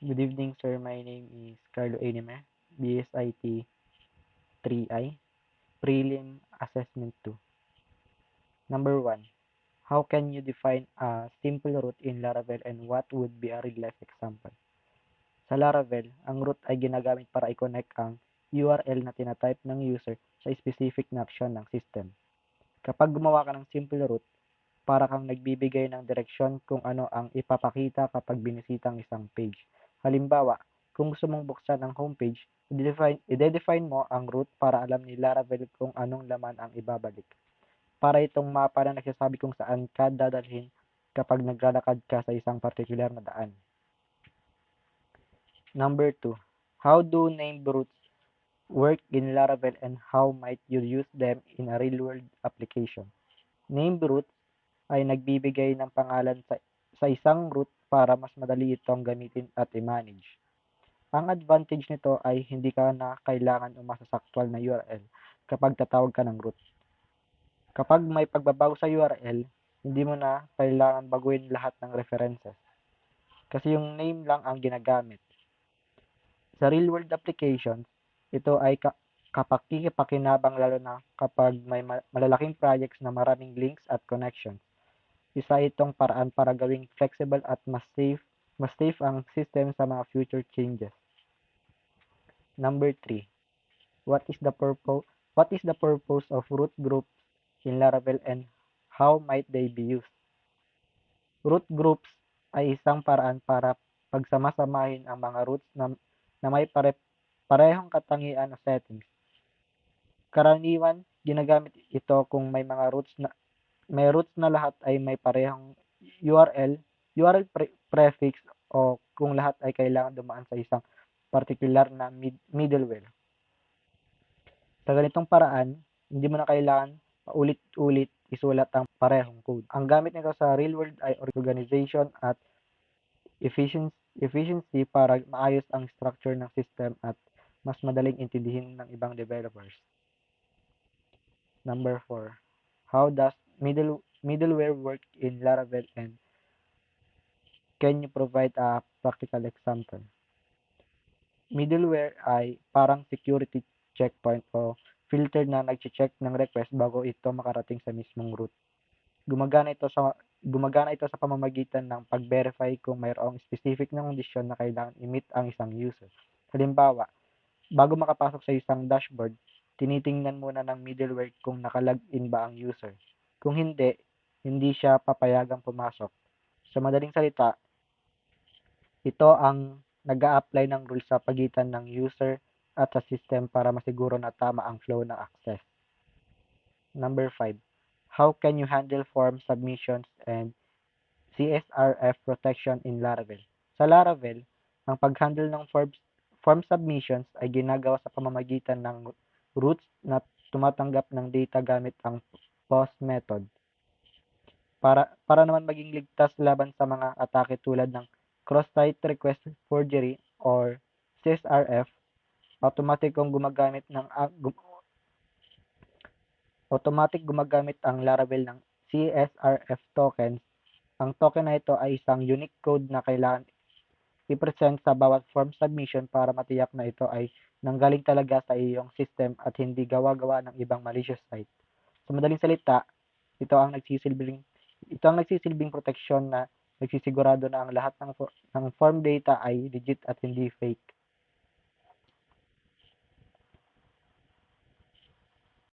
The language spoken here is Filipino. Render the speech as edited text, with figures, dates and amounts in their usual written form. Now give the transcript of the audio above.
Good evening, sir. My name is Carlo Animer, BSIT 3I, Prelim Assessment 2. Number 1. How can you define a simple route in Laravel and what would be a real-life example? Sa Laravel, ang route ay ginagamit para i-connect ang URL na tinatype ng user sa specific na aksyon ng system. Kapag gumawa ka ng simple route, para kang nagbibigay ng direksyon kung ano ang ipapakita kapag binisita ang isang page. Halimbawa, kung gusto mong buksan ang homepage, i-define mo ang route para alam ni Laravel kung anong laman ang ibabalik. Para itong mapa na nagsasabi kung saan ka dadalhin kapag naglalakad ka sa isang particular na daan. Number 2. How do named routes work in Laravel and how might you use them in a real-world application? Named routes ay nagbibigay ng pangalan sa isang route para mas madali itong gamitin at i-manage. Ang advantage nito ay hindi ka na kailangan umasa sa aktual na URL kapag tatawag ka ng route. Kapag may pagbabago sa URL, hindi mo na kailangan baguhin lahat ng references kasi yung name lang ang ginagamit. Sa real-world applications, ito ay kapakipakinabang lalo na kapag may malalaking projects na maraming links at connections. Isa itong paraan para gawing flexible at mas safe ang system sa mga future changes. Number 3. What is the purpose of root groups in Laravel and how might they be used? Root groups ay isang paraan para pagsama-samahin ang mga roots na may parehong katangian o settings. Karaniwan, ginagamit ito kung may roots na lahat ay may parehong URL prefix o kung lahat ay kailangan dumaan sa isang particular na middleware. Sa ganitong paraan, hindi mo na kailangan paulit-ulit isulat ang parehong code. Ang gamit nito sa real world ay organization at efficiency para maayos ang structure ng system at mas madaling intindihin ng ibang developers. Number 4. How does middleware work in Laravel and can you provide a practical example? Middleware ay parang security checkpoint o filter na nag-check ng request bago ito makarating sa mismong route. Gumagana ito sa pamamagitan ng pag-verify kung mayroong specific na kondisyon na kailangan i-meet ang isang user. Halimbawa, bago makapasok sa isang dashboard, tinitingnan muna ng middleware kung naka-login ba ang user. Kung hindi, hindi siya papayagang pumasok. Sa madaling salita, ito ang nag-a-apply ng rules sa pagitan ng user at sa system para masiguro na tama ang flow ng access. Number 5. How can you handle form submissions and CSRF protection in Laravel? Sa Laravel, ang pag-handle ng form submissions ay ginagawa sa pamamagitan ng routes na tumatanggap ng data gamit ang POST method. Para naman maging ligtas laban sa mga atake tulad ng cross-site request forgery or CSRF, automatic gumagamit ang Laravel ng CSRF tokens. Ang token na ito ay isang unique code na kailangan i-present sa bawat form submission para matiyak na ito ay nanggaling talaga sa iyong system at hindi gawa-gawa ng ibang malicious site. Sa madaling salita, ito ang nagsisilbing proteksyon na nagsisigurado na ang lahat ng form data ay legit at hindi fake.